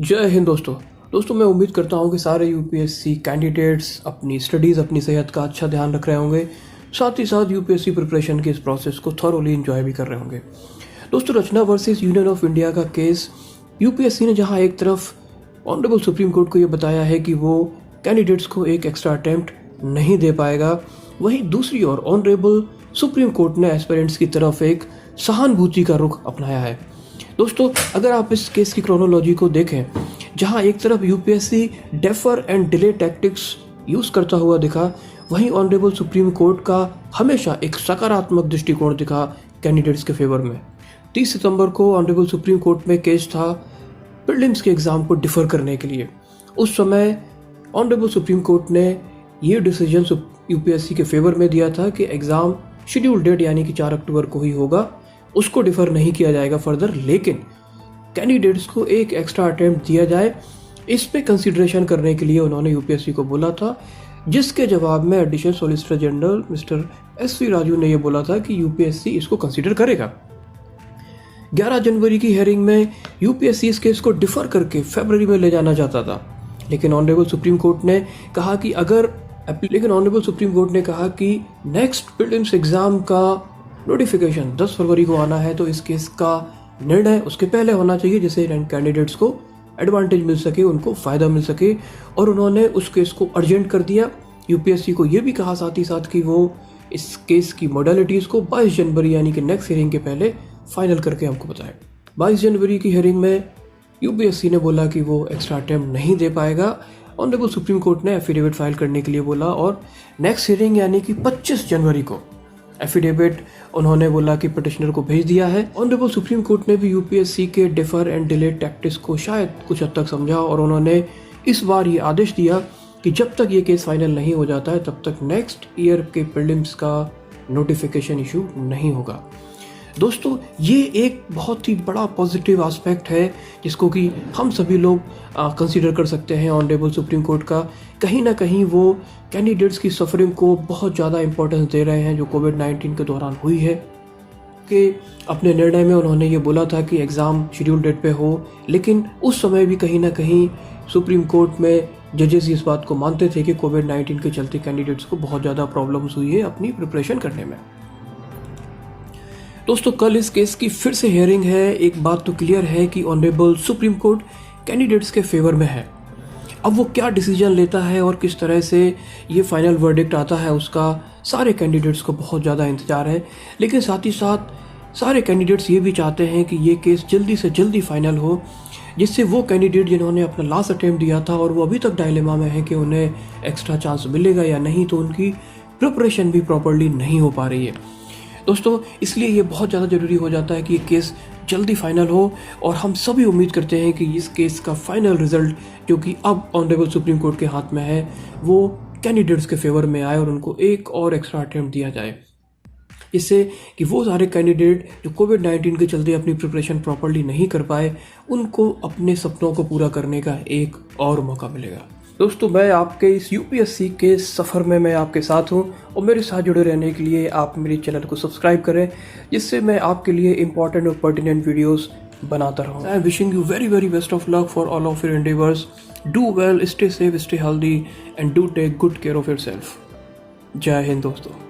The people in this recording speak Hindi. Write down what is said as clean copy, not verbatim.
जय हिंद दोस्तों मैं उम्मीद करता हूं कि सारे यूपीएससी कैंडिडेट्स अपनी स्टडीज़ अपनी सेहत का अच्छा ध्यान रख रहे होंगे। साथ ही साथ यूपीएससी प्रिपरेशन के इस प्रोसेस को थॉरोली एंजॉय भी कर रहे होंगे। दोस्तों, रचना वर्सेस यूनियन ऑफ इंडिया का केस यूपीएससी ने जहां एक तरफ ऑनरेबल सुप्रीम कोर्ट को ये बताया है कि वो कैंडिडेट्स को एक एक्स्ट्रा अटैम्प्ट नहीं दे पाएगा, वहीं दूसरी ओर ऑनरेबल सुप्रीम कोर्ट ने एस्पिरेंट्स की तरफ एक सहानुभूति का रुख अपनाया है। दोस्तों, अगर आप इस केस की क्रोनोलॉजी को देखें, जहां एक तरफ UPSC defer and delay tactics use करता हुआ दिखा, वहीं ऑनरेबल सुप्रीम कोर्ट का हमेशा एक सकारात्मक दृष्टिकोण दिखा कैंडिडेट्स के फेवर में। 30 सितंबर को ऑनरेबल सुप्रीम कोर्ट में केस था प्रीलिम्स के एग्जाम को डिफर करने के लिए। उस समय ऑनरेबल सुप्रीम कोर्ट ने ये डिसीजन यूपीएससी के फेवर में दिया था कि एग्जाम शेड्यूल डेट यानी कि 4 अक्टूबर को ही होगा, उसको डिफर नहीं किया जाएगा फर्दर, लेकिन कैंडिडेट्स को एक एक्स्ट्रा अटेम्प्ट दिया जाए, इस पे कंसीडरेशन करने के लिए उन्होंने यूपीएससी को बोला था, जिसके जवाब में additional solicitor general mister SV. Raju ने यह बोला था कि यूपीएससी इसको कंसीडर करेगा। 11 जनवरी की हियरिंग में यूपीएससी इस केस को डिफर करके फरवरी में ले जाना चाहता था, लेकिन ऑनरेबल सुप्रीम कोर्ट ने कहा कि नेक्स्ट प्रीलिम्स एग्जाम का नोटिफिकेशन 10 फरवरी को आना है, तो इस केस का निर्णय उसके पहले होना चाहिए, जिससे कैंडिडेट्स को एडवांटेज मिल सके, उनको फ़ायदा मिल सके, और उन्होंने उस केस को अर्जेंट कर दिया। यूपीएससी को ये भी कहा साथ ही साथ कि वो इस केस की मॉडलिटीज़ को 22 जनवरी यानी कि नेक्स्ट हियरिंग के पहले फाइनल करके हमको बताए। 22 जनवरी की हियरिंग में यूपीएससी ने बोला कि वो एक्स्ट्रा अटेम्प्ट नहीं दे पाएगा। ऑनरेबल सुप्रीम कोर्ट ने एफिडेविट फाइल करने के लिए बोला, और नेक्स्ट हियरिंग यानी कि 25 जनवरी को एफिडेविट उन्होंने बोला कि पिटिशनर को भेज दिया है। ऑनरेबल सुप्रीम कोर्ट ने भी यूपीएससी के डिफर एंड डिले टैक्टिक्स को शायद कुछ हद तक समझा, और उन्होंने इस बार ये आदेश दिया कि जब तक ये केस फाइनल नहीं हो जाता है तब तक नेक्स्ट ईयर के प्रीलिम्स का नोटिफिकेशन इशू नहीं होगा। दोस्तों, ये एक बहुत ही बड़ा पॉजिटिव एस्पेक्ट है जिसको कि हम सभी लोग कंसीडर कर सकते हैं। ऑनरेबल सुप्रीम कोर्ट का कहीं ना कहीं वो कैंडिडेट्स की सफरिंग को बहुत ज़्यादा इंपॉर्टेंस दे रहे हैं जो कोविड-19 के दौरान हुई है। कि अपने निर्णय में उन्होंने ये बोला था कि एग्ज़ाम शेड्यूल डेट पे हो, लेकिन उस समय भी कहीं ना कहीं सुप्रीम कोर्ट में जजेस इस बात को मानते थे कि कोविड-19 के चलते कैंडिडेट्स को बहुत ज़्यादा प्रॉब्लम्स हुई है अपनी प्रिपरेशन करने में। दोस्तों, कल इस केस की फिर से हियरिंग है। एक बात तो क्लियर है कि ऑनरेबल सुप्रीम कोर्ट कैंडिडेट्स के फेवर में है। अब वो क्या डिसीजन लेता है और किस तरह से ये फाइनल वर्डिक्ट आता है, उसका सारे कैंडिडेट्स को बहुत ज़्यादा इंतजार है। लेकिन साथ ही साथ सारे कैंडिडेट्स ये भी चाहते हैं कि ये केस जल्दी से जल्दी फाइनल हो, जिससे वो कैंडिडेट जिन्होंने अपना लास्ट अटेम्प्ट दिया था और वो अभी तक डायलेमा में है कि उन्हें एक्स्ट्रा चांस मिलेगा या नहीं, तो उनकी प्रिपरेशन भी प्रॉपरली नहीं हो पा रही है। दोस्तों, इसलिए ये बहुत ज़्यादा ज़रूरी हो जाता है कि ये केस जल्दी फाइनल हो, और हम सभी उम्मीद करते हैं कि इस केस का फाइनल रिजल्ट जो कि अब ऑनरेबल सुप्रीम कोर्ट के हाथ में है, वो कैंडिडेट्स के फेवर में आए और उनको एक और एक्स्ट्रा अटेम्प्ट दिया जाए, इससे कि वो सारे कैंडिडेट जो कोविड-19 के चलते अपनी प्रिपरेशन प्रॉपरली नहीं कर पाए, उनको अपने सपनों को पूरा करने का एक और मौका मिलेगा। दोस्तों, मैं आपके इस यूपीएससी के सफ़र में मैं आपके साथ हूं, और मेरे साथ जुड़े रहने के लिए आप मेरे चैनल को सब्सक्राइब करें, जिससे मैं आपके लिए इंपॉर्टेंट और पर्टिनेंट वीडियोस बनाता रहूं। I am wishing you very best of luck for all of your endeavours. Do well, stay safe, stay healthy, and do take good care of yourself. जय हिंद दोस्तों।